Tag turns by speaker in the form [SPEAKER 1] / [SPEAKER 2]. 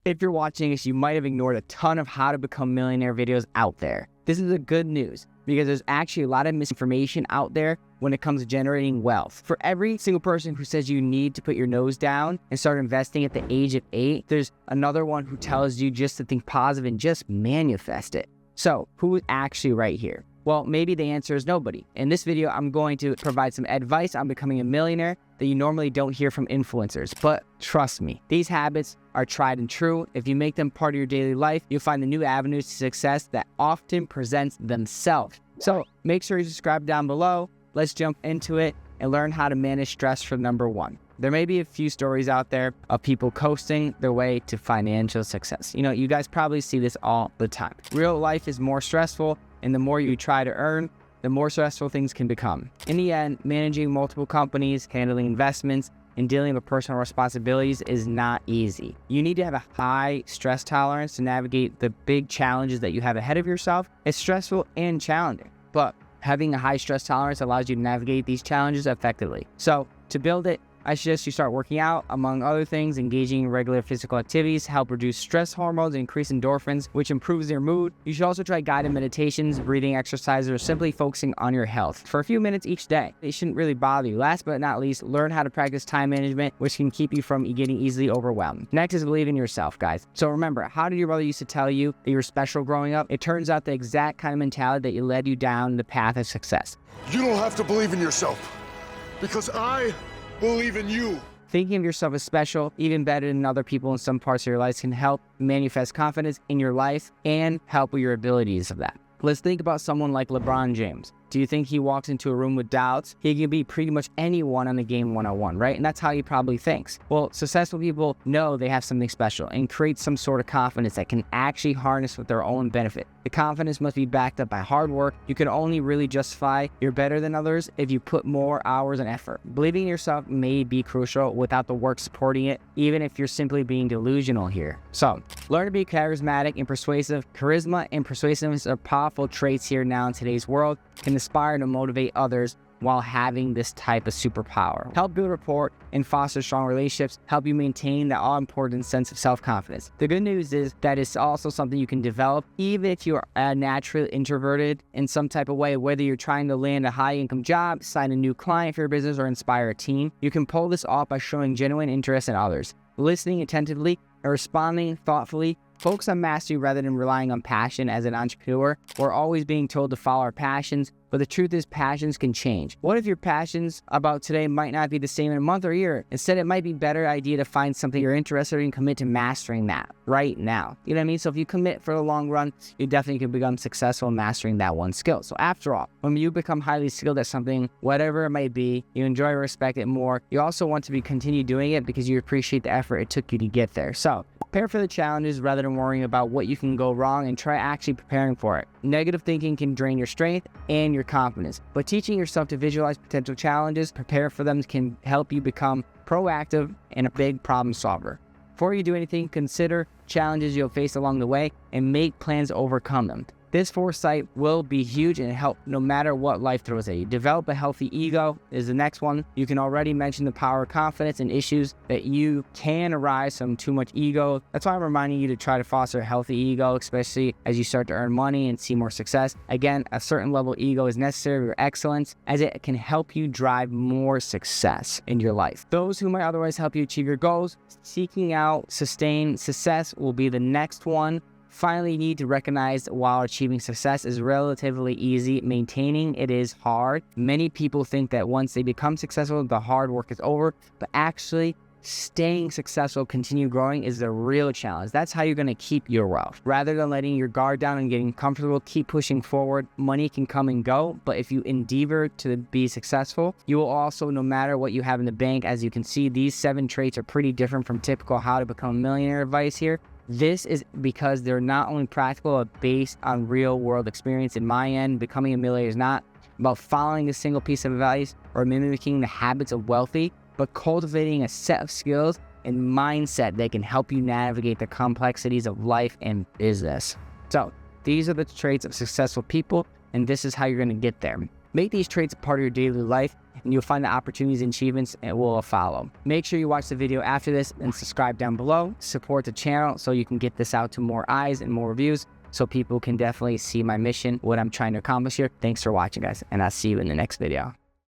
[SPEAKER 1] If you're watching this, you might have ignored a ton of how to become millionaire videos out there. This is the good news because there's actually a lot of misinformation out there when it comes to generating wealth. For every single person who says you need to put your nose down and start investing at the age of 8, there's another one who tells you just to think positive and just manifest it. So who's actually right here? Well, maybe the answer is nobody. In this video, I'm going to provide some advice on becoming a millionaire that you normally don't hear from influencers. But trust me, these habits are tried and true. If you make them part of your daily life, you'll find the new avenues to success that often presents themselves. So make sure you subscribe down below. Let's jump into it and learn how to manage stress from number 1. There may be a few stories out there of people coasting their way to financial success. You know, you guys probably see this all the time. Real life is more stressful, and the more you try to earn, the more stressful things can become. In the end, managing multiple companies, handling investments, and dealing with personal responsibilities is not easy. You need to have a high stress tolerance to navigate the big challenges that you have ahead of yourself. It's stressful and challenging, but having a high stress tolerance allows you to navigate these challenges effectively. So to build it, I suggest you start working out. Among other things, engaging in regular physical activities help reduce stress hormones and increase endorphins, which improves your mood. You should also try guided meditations, breathing exercises, or simply focusing on your health for a few minutes each day. It shouldn't really bother you. Last but not least, learn how to practice time management, which can keep you from getting easily overwhelmed. Next is believe in yourself, guys. So remember, how did your brother used to tell you that you were special growing up? It turns out the exact kind of mentality that led you down the path of success.
[SPEAKER 2] You don't have to believe in yourself, because I believe in you.
[SPEAKER 1] Thinking of yourself as special, even better than other people in some parts of your life, can help manifest confidence in your life and help with your abilities of that. Let's think about someone like LeBron James. Do you think he walks into a room with doubts? He can be pretty much anyone on the game 101, right? And that's how he probably thinks. Well, successful people know they have something special and create some sort of confidence that can actually harness with their own benefit. The confidence must be backed up by hard work. You can only really justify you're better than others if you put more hours and effort. Believing in yourself may be crucial without the work supporting it, even if you're simply being delusional here. So, learn to be charismatic and persuasive. Charisma and persuasiveness are powerful traits here now in today's world. Can inspire to motivate others while having this type of superpower. Help build rapport and foster strong relationships. Help you maintain that all-important sense of self-confidence. The good news is that it's also something you can develop even if you're naturally introverted in some type of way, whether you're trying to land a high-income job, sign a new client for your business, or inspire a team. You can pull this off by showing genuine interest in others, listening attentively, and responding thoughtfully. Focus on mastery rather than relying on passion. As an entrepreneur, we're always being told to follow our passions, but the truth is passions can change. What if your passions about today might not be the same in a month or year? Instead, it might be a better idea to find something you're interested in and commit to mastering that right now. You know what I mean? So if you commit for the long run, you definitely can become successful in mastering that one skill. So after all, when you become highly skilled at something, whatever it might be, you enjoy and respect it more. You also want to continue doing it because you appreciate the effort it took you to get there. So prepare for the challenges rather than worrying about what you can go wrong, and try actually preparing for it. Negative thinking can drain your strength and your confidence, but teaching yourself to visualize potential challenges, prepare for them, can help you become proactive and a big problem solver. Before you do anything, consider challenges you'll face along the way and make plans to overcome them. This foresight will be huge and help no matter what life throws at you. Develop a healthy ego is the next one. You can already mention the power of confidence and issues that you can arise from too much ego. That's why I'm reminding you to try to foster a healthy ego, especially as you start to earn money and see more success. Again, a certain level of ego is necessary for excellence, as it can help you drive more success in your life. Those who might otherwise help you achieve your goals, seeking out sustained success will be the next one. Finally, you need to recognize while achieving success is relatively easy, maintaining it is hard. Many people think that once they become successful, the hard work is over, but actually staying successful, continue growing is the real challenge. That's how you're going to keep your wealth. Rather than letting your guard down and getting comfortable, keep pushing forward. Money can come and go, but if you endeavor to be successful, you will also, no matter what you have in the bank. As you can see, these 7 traits are pretty different from typical how to become a millionaire advice here. This is because they're not only practical, but based on real world experience. In my end, becoming a millionaire is not about following a single piece of advice or mimicking the habits of wealthy, but cultivating a set of skills and mindset that can help you navigate the complexities of life and business. So these are the traits of successful people, and this is how you're going to get there. Make these traits a part of your daily life, and you'll find the opportunities and achievements it will follow. Make sure you watch the video after this and subscribe down below. Support the channel so you can get this out to more eyes and more reviews, so people can definitely see my mission, what I'm trying to accomplish here. Thanks for watching, guys, and I'll see you in the next video.